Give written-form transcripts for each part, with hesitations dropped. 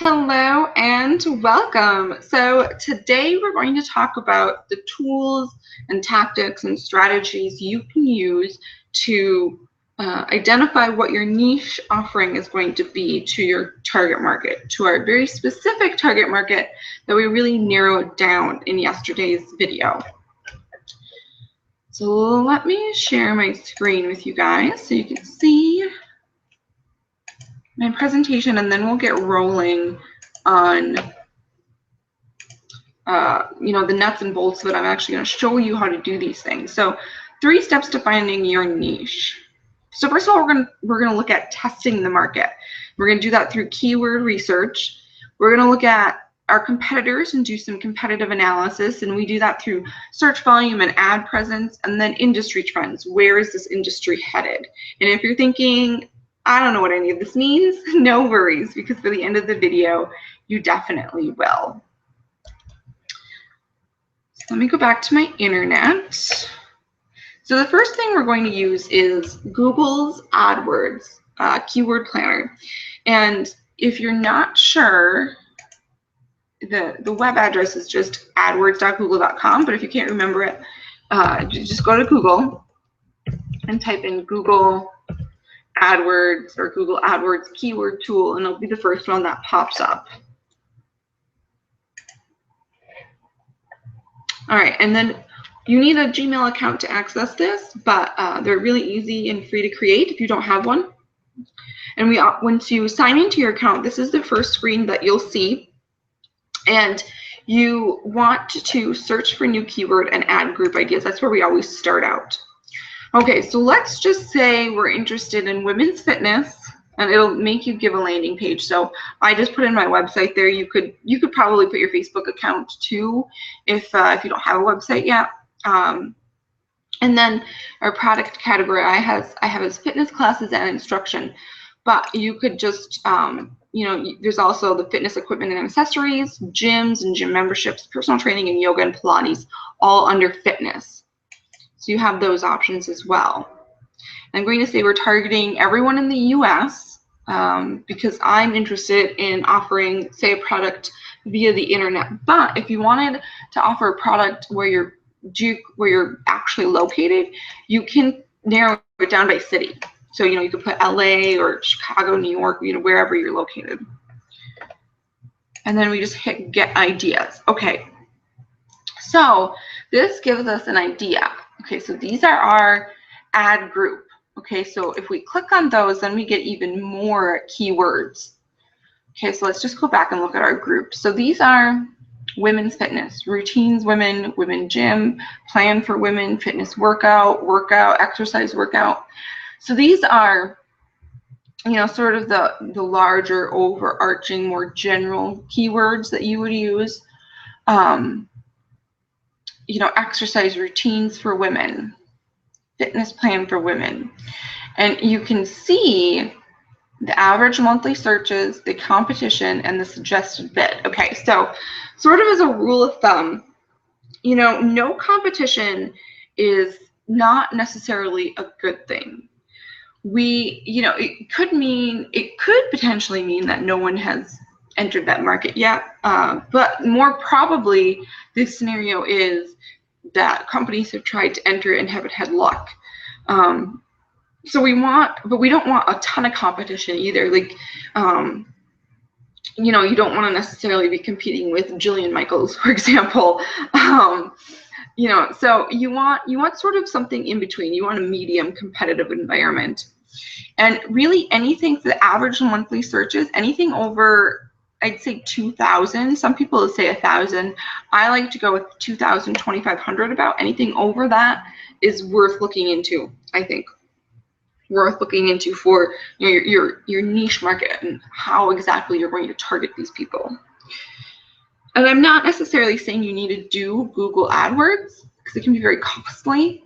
Hello and welcome. So today we're going to talk about the tools and tactics and strategies you can use to identify what your niche offering is going to be to your target market, to our very specific target market that we really narrowed down in yesterday's video. So let me share my screen with you guys so you can see my presentation, and then we'll get rolling on the nuts and bolts of it. I'm actually going to show you how to do these things. So 3 steps to finding your niche. So first of all, we're going to look at testing the market. We're going to do that through keyword research. We're going to look at our competitors and do some competitive analysis, and we do that through search volume and ad presence, and then industry trends. Where is this industry headed? And if you're thinking, I don't know what any of this means, no worries, because by the end of the video, you definitely will. So let me go back to my internet. So the first thing we're going to use is Google's AdWords keyword planner. And if you're not sure, the web address is just adwords.google.com, but if you can't remember it, just go to Google and type in Google AdWords or Google AdWords keyword tool, and it'll be the first one that pops up. All right, and then you need a Gmail account to access this, but they're really easy and free to create if you don't have one. And once you sign into your account, this is the first screen that you'll see. And you want to search for new keyword and add group ideas. That's where we always start out. Okay, so let's just say we're interested in women's fitness, and it'll make you give a landing page. So I just put in my website there. You could probably put your Facebook account too if you don't have a website yet. And then our product category I have is fitness classes and instruction, but you could just there's also the fitness equipment and accessories, gyms and gym memberships, personal training and yoga and Pilates, all under fitness. So you have those options as well. I'm going to say we're targeting everyone in the US because I'm interested in offering, say, a product via the internet. But if you wanted to offer a product where you're actually located, you can narrow it down by city. So you could put LA or Chicago, New York, wherever you're located. And then we just hit get ideas. Okay. So this gives us an idea. Okay, so these are our ad group. Okay, so if we click on those, then we get even more keywords. Okay, so let's just go back and look at our group. So these are women's fitness, routines women, women gym, plan for women, fitness workout, exercise workout. So these are, sort of the larger, overarching, more general keywords that you would use. Exercise routines for women, fitness plan for women. And you can see the average monthly searches, the competition, and the suggested bid. Okay, so sort of as a rule of thumb, no competition is not necessarily a good thing. It could potentially mean that no one has entered that market yet, but more probably this scenario is that companies have tried to enter and haven't had luck. But we don't want a ton of competition either. Like, you don't want to necessarily be competing with Jillian Michaels, for example. So you want sort of something in between. You want a medium competitive environment. And really anything for the average monthly searches, anything over, I'd say 2,000. Some people would say 1,000. I like to go with 2,000, 2,500 about. Anything over that is worth looking into, I think. Worth looking into for your niche market and how exactly you're going to target these people. And I'm not necessarily saying you need to do Google AdWords because it can be very costly.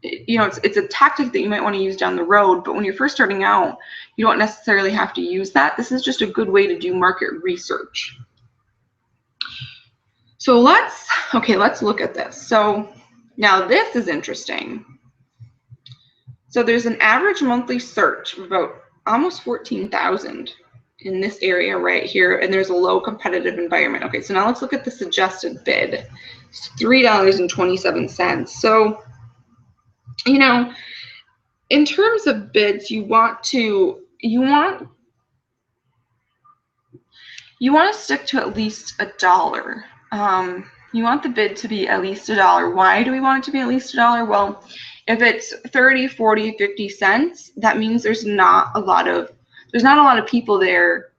It's a tactic that you might want to use down the road, but when you're first starting out, you don't necessarily have to use that. This is just a good way to do market research. So let's look at this. So now this is interesting. So there's an average monthly search of about almost 14,000. in this area right here, and there's a low competitive environment. Okay, so now let's look at the suggested bid. It's $3.27. So, you know, in terms of bids, you want to stick to at least $1. You want the bid to be at least $1. Why do we want it to be at least $1? Well, if it's 30, 40, 50 cents, that means there's not a lot of people there.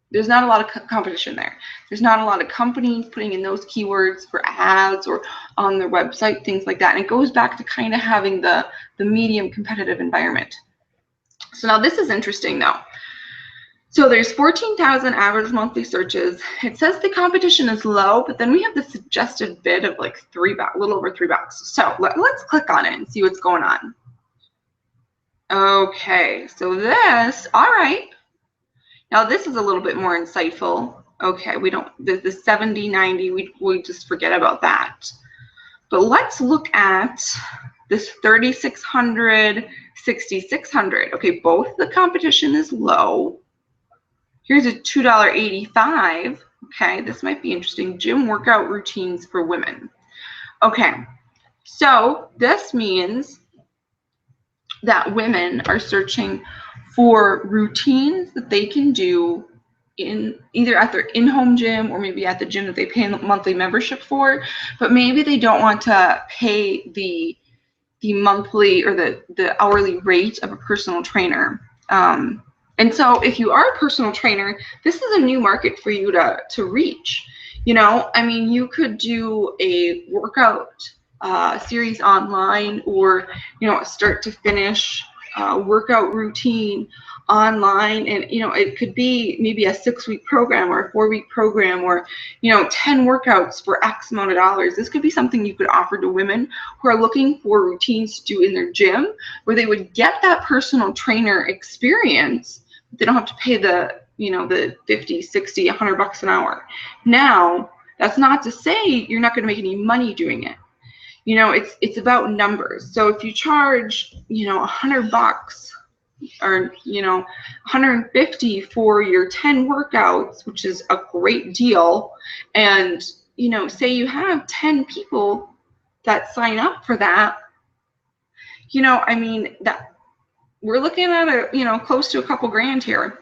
There's not a lot of competition there. There's not a lot of companies putting in those keywords for ads or on their website, things like that. And it goes back to kind of having the medium competitive environment. So now this is interesting though. So there's 14,000 average monthly searches. It says the competition is low, but then we have the suggested bid of like $3, a little over $3. So let's click on it and see what's going on. Okay, so this, all right. Now this is a little bit more insightful. Okay, we don't, the 70, 90, we just forget about that. But let's look at this 3,600, 6,600. Okay, both the competition is low. Here's a $2.85. Okay, this might be interesting. Gym workout routines for women. Okay, so this means that women are searching for routines that they can do in either at their in-home gym or maybe at the gym that they pay a monthly membership for, but maybe they don't want to pay the monthly or the hourly rate of a personal trainer. And so if you are a personal trainer, this is a new market for you to reach. You know, I mean, you could do a workout series online, or, you know, a start to finish workout routine online, and, you know, it could be maybe a 6-week program or a 4-week program, or, you know, 10 workouts for X amount of dollars. This could be something you could offer to women who are looking for routines to do in their gym, where they would get that personal trainer experience. They don't have to pay the, you know, the 50, 60, $100 an hour. Now, that's not to say you're not going to make any money doing it. You know, it's about numbers. So if you charge, you know, $100 or, you know, $150 for your 10 workouts, which is a great deal, and, you know, say you have 10 people that sign up for that, you know, I mean, that we're looking at a, you know, close to a couple grand here.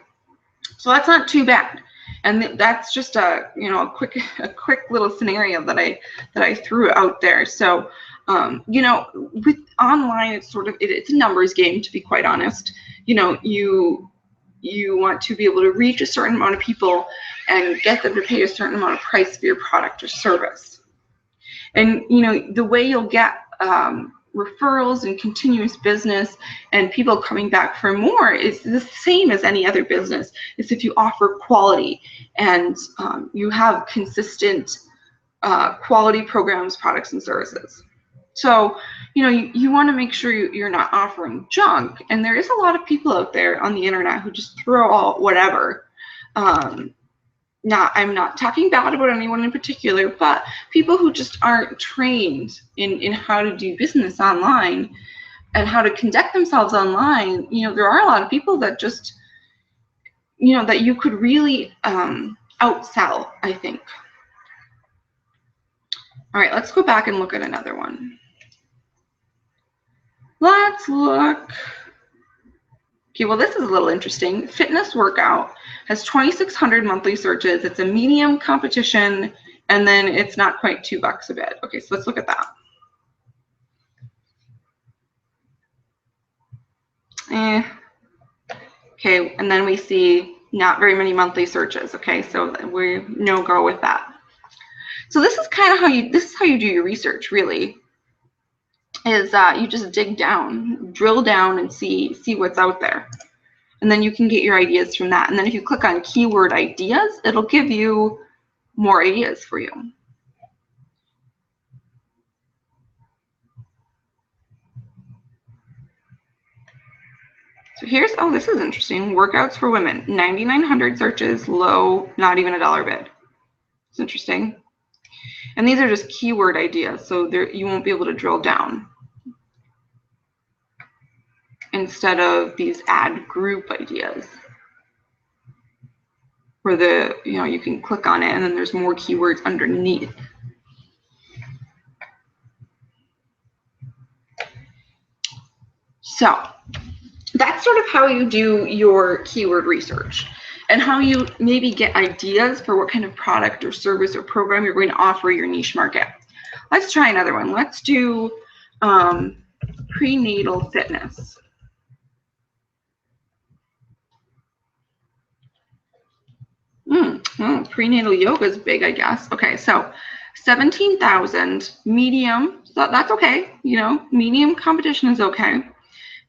So that's not too bad. And that's just a, you know, a quick little scenario that I threw out there. So, you know, with online, it's sort of, it's a numbers game, to be quite honest. You know, you want to be able to reach a certain amount of people and get them to pay a certain amount of price for your product or service. And, you know, the way you'll get referrals and continuous business and people coming back for more is the same as any other business. It's if you offer quality and you have consistent quality programs, products, and services. So, you know, you want to make sure you're not offering junk. And there is a lot of people out there on the internet who just throw out whatever. I'm not talking bad about anyone in particular, but people who just aren't trained in how to do business online and how to conduct themselves online. You know, there are a lot of people that just, you know, that you could really outsell, I think. All right, let's go back and look at another one. Let's look. Okay, well, this is a little interesting. Fitness workout has 2,600 monthly searches. It's a medium competition, and then it's not quite $2 a bid. Okay, so let's look at that. Okay, and then we see not very many monthly searches. Okay, so we no go with that. So this is kind of how you do your research, really. Is you just dig down, drill down, and see what's out there. And then you can get your ideas from that. And then if you click on keyword ideas, it'll give you more ideas for you. So here's, oh, this is interesting. Workouts for women, 9,900 searches, low, not even $1 bid. It's interesting. And these are just keyword ideas, so there you won't be able to drill down. instead of these ad group ideas where you can click on it and then there's more keywords underneath. So that's sort of how you do your keyword research and how you maybe get ideas for what kind of product or service or program you're going to offer your niche market. Let's try another one. Let's do prenatal fitness. Well, prenatal yoga is big, I guess. Okay, so 17,000 medium. So that's okay. You know, medium competition is okay.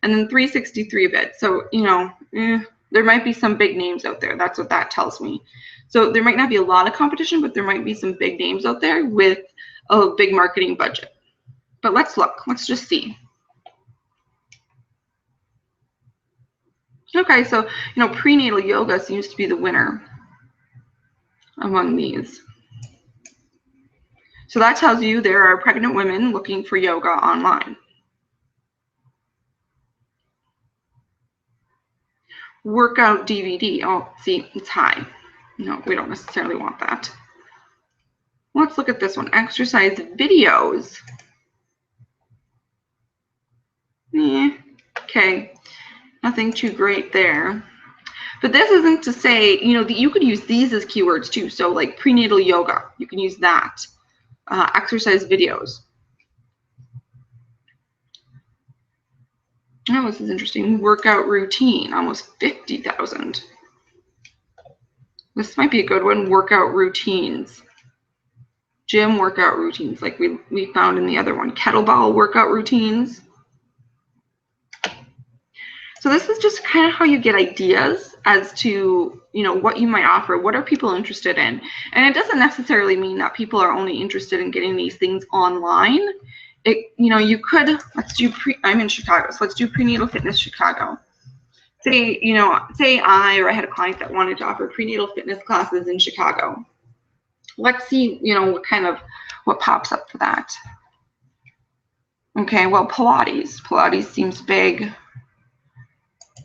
And then 363 bids. So, you know, there might be some big names out there. That's what that tells me. So there might not be a lot of competition, but there might be some big names out there with a big marketing budget. But let's look. Let's just see. Okay, so, you know, prenatal yoga seems to be the winner among these. So that tells you there are pregnant women looking for yoga online. Workout DVD. Oh, see, it's high. No, we don't necessarily want that. Let's look at this one. Exercise videos. Okay. Nothing too great there. But this isn't to say, you know, that you could use these as keywords too. So like prenatal yoga, you can use that. Exercise videos. Oh, this is interesting. Workout routine, almost 50,000. This might be a good one. Workout routines. Gym workout routines, like we found in the other one. Kettlebell workout routines. So this is just kind of how you get ideas as to, you know, what you might offer. What are people interested in? And it doesn't necessarily mean that people are only interested in getting these things online. It, you know, you could, I'm in Chicago, so let's do prenatal fitness Chicago. Say, you know, say I had a client that wanted to offer prenatal fitness classes in Chicago. Let's see, you know, what pops up for that. Okay, well, Pilates. Pilates seems big.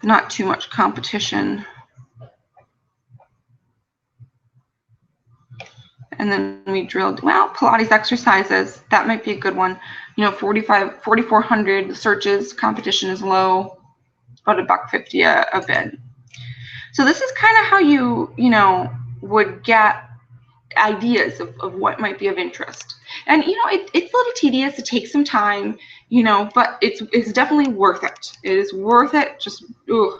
Not too much competition. And then we drilled, well, Pilates exercises. That might be a good one. You know, 4,400 searches. Competition is low. About $1.50 a bid. So this is kind of how you know, would get ideas of what might be of interest. And you know, it's a little tedious. It takes some time, you know, but it's definitely worth it. It is worth it. Just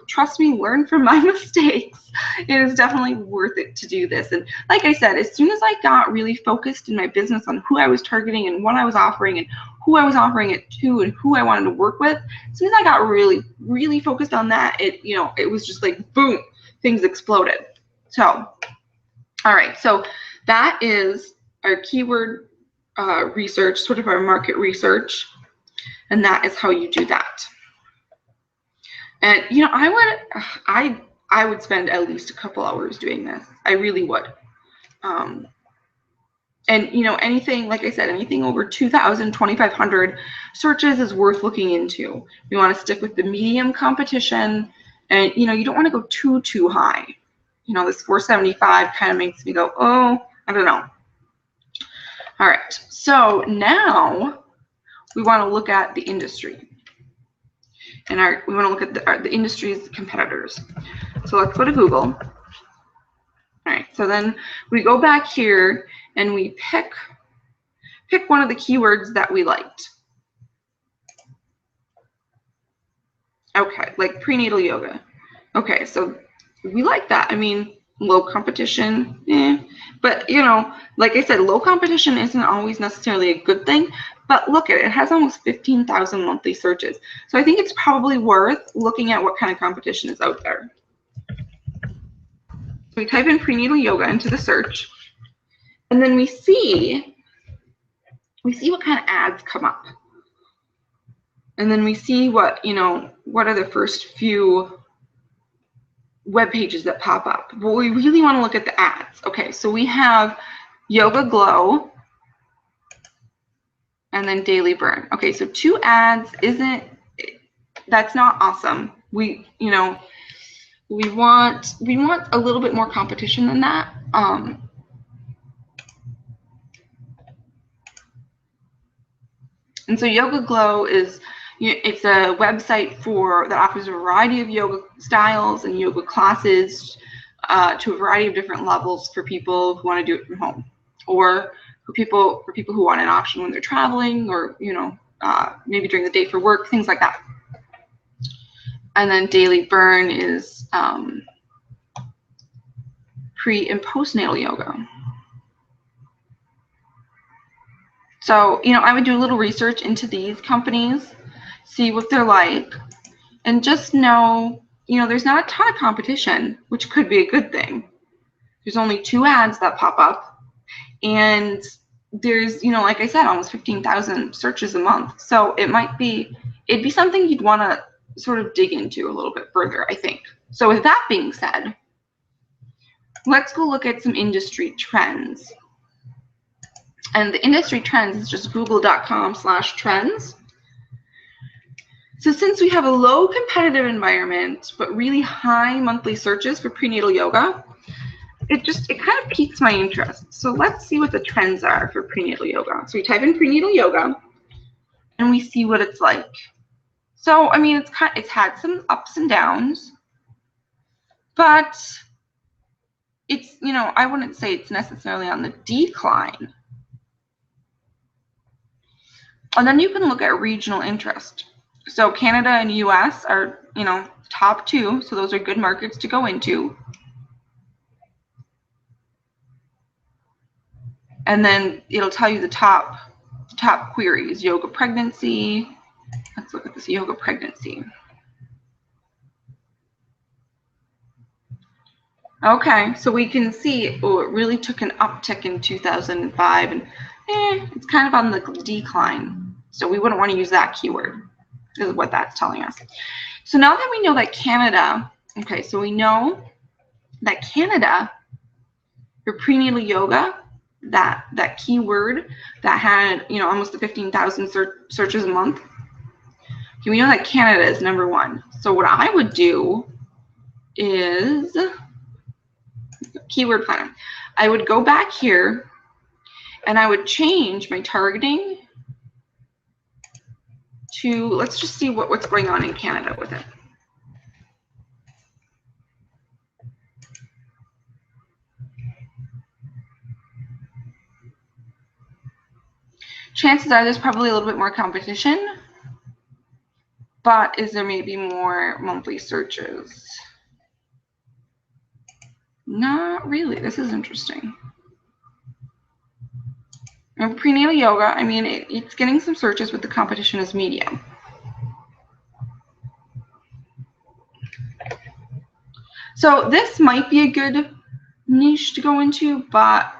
trust me, learn from my mistakes. It is definitely worth it to do this. And like I said, as soon as I got really focused in my business on who I was targeting and what I was offering and who I was offering it to and who I wanted to work with, as soon as I got really focused on that, it was just like boom, things exploded. So, all right, so that is our keyword research, sort of our market research, and that is how you do that. And you know, I would spend at least a couple hours doing this. I really would. And you know, anything, like I said, anything over 2,000, 2,500 searches is worth looking into. You want to stick with the medium competition, and you know, you don't want to go too high. You know, this 475 kind of makes me go, oh, I don't know. All right, so now we want to look at the industry, and we want to look at the industry's competitors. So let's go to Google. All right, so then we go back here and we pick one of the keywords that we liked. Okay, like prenatal yoga. Okay, so we like that. I mean, low competition, but you know, like I said, low competition isn't always necessarily a good thing. But look at it, it has almost 15,000 monthly searches. So I think it's probably worth looking at what kind of competition is out there. We type in prenatal yoga into the search, and then we see what kind of ads come up. And then we see what, you know, what are the first few web pages that pop up. But we really want to look at the ads. Okay, so we have Yoga Glow and then Daily Burn. Okay, so 2 ads isn't That's not awesome. We want a little bit more competition than that. And so Yoga Glow it's a website that offers a variety of yoga styles and yoga classes to a variety of different levels for people who want to do it from home, or for people who want an option when they're traveling, or maybe during the day for work, things like that. And then Daily Burn is pre and postnatal yoga. So, I would do a little research into these companies, see what they're like, and just know, there's not a ton of competition, which could be a good thing. There's only 2 ads that pop up, and there's, like I said, almost 15,000 searches a month. So it'd be something you'd want to sort of dig into a little bit further, I think. So with that being said, let's go look at some industry trends. And the industry trends is just google.com/trends. So since we have a low competitive environment, but really high monthly searches for prenatal yoga, it kind of piques my interest. So let's see what the trends are for prenatal yoga. So we type in prenatal yoga and we see what it's like. So, I mean, it's had some ups and downs, but it's, I wouldn't say it's necessarily on the decline. And then you can look at regional interest. So Canada and US are, top 2. So those are good markets to go into. And then it'll tell you the top queries. Yoga pregnancy. Let's look at this yoga pregnancy. Okay, so we can see, it really took an uptick in 2005, and it's kind of on the decline. So we wouldn't want to use that keyword, is what that's telling us. So now that we know that Canada, okay, so we know that Canada, for prenatal yoga, that keyword that had, almost the 15,000 searches a month, okay, we know that Canada is number 1. So what I would do is keyword planner. I would go back here and I would change my targeting to, let's just see what's going on in Canada with it. Chances are there's probably a little bit more competition, but is there maybe more monthly searches? Not really. This is interesting. And prenatal yoga, I mean, it's getting some searches, but the competition is medium. So this might be a good niche to go into, but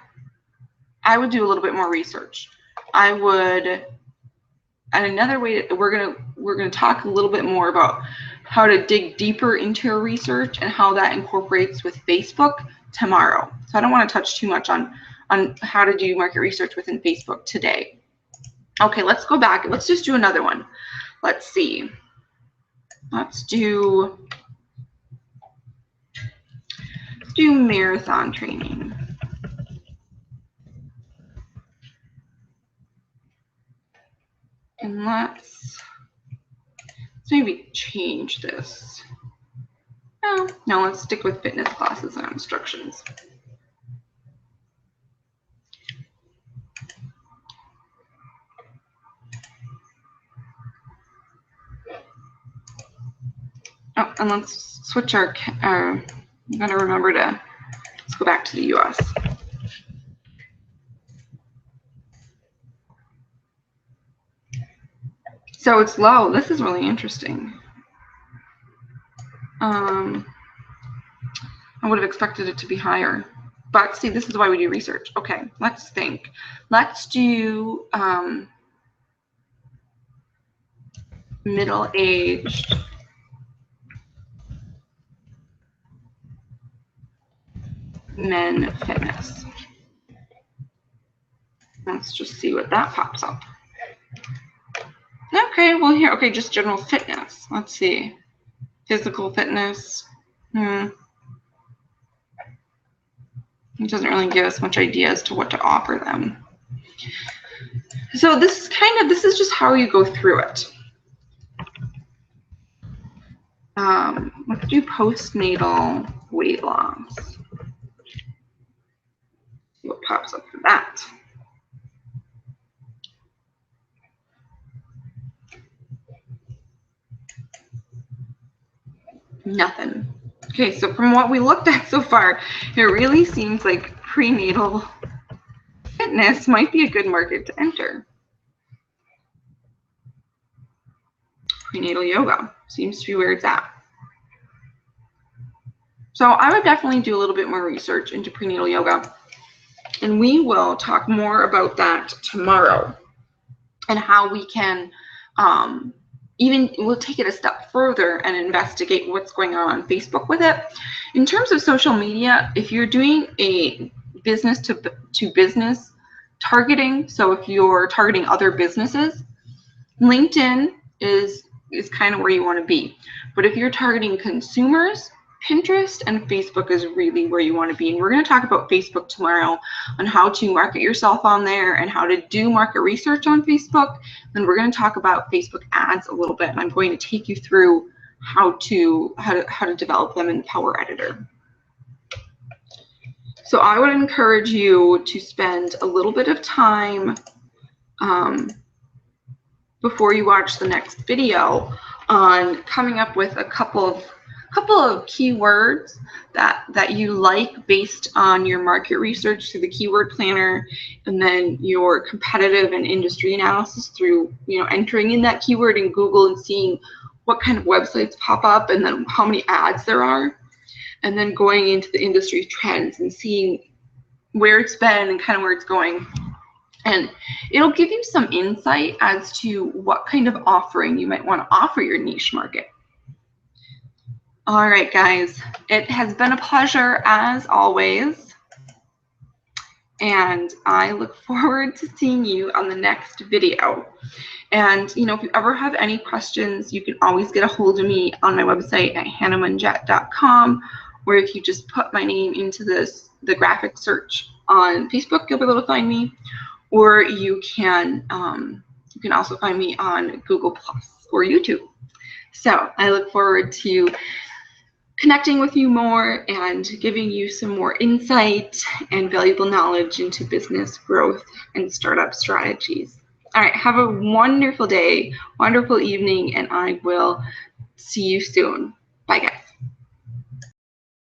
I would do a little bit more research. I would, and another way we're gonna talk a little bit more about how to dig deeper into your research and how that incorporates with Facebook tomorrow. So I don't want to touch too much on how to do market research within Facebook today. Okay, let's go back. Let's just do another one. Let's see. Let's do marathon training. And let's maybe change this. No, let's stick with fitness classes and instructions. Oh, and let's switch our I'm gonna remember to, let's go back to the US. So it's low. This is really interesting. I would have expected it to be higher. But see, this is why we do research. Okay, let's think. Let's do middle-aged men fitness. Let's just see what that pops up. No, Okay, well here, okay, just general fitness. Let's see. Physical fitness. It doesn't really give us much idea as to what to offer them. So this is just how you go through it. Let's do postnatal weight loss. See what pops up for that. Nothing. Okay, so from what we looked at so far, it really seems like prenatal fitness might be a good market to enter. Prenatal yoga seems to be where it's at. So I would definitely do a little bit more research into prenatal yoga, and we will talk more about that tomorrow and how we can we'll take it a step further and investigate what's going on Facebook with it. In terms of social media, if you're doing a business to business targeting, so if you're targeting other businesses, LinkedIn is kind of where you want to be. But if you're targeting consumers, Pinterest and Facebook is really where you want to be. And we're going to talk about Facebook tomorrow on how to market yourself on there and how to do market research on Facebook. Then we're going to talk about Facebook ads a little bit, and I'm going to take you through how to develop them in Power Editor. So I would encourage you to spend a little bit of time before you watch the next video on coming up with a couple of keywords that you like based on your market research through the keyword planner, and then your competitive and industry analysis through entering in that keyword in Google and seeing what kind of websites pop up and then how many ads there are, and then going into the industry trends and seeing where it's been and kind of where it's going. And it'll give you some insight as to what kind of offering you might want to offer your niche market. All right, guys, it has been a pleasure as always, and I look forward to seeing you on the next video. And if you ever have any questions, you can always get a hold of me on my website at hannahmunjett.com, or if you just put my name into the graphic search on Facebook, you'll be able to find me, or you can also find me on Google Plus or YouTube. So I look forward to connecting with you more and giving you some more insight and valuable knowledge into business growth and startup strategies. All right, have a wonderful day, wonderful evening, and I will see you soon. Bye, guys.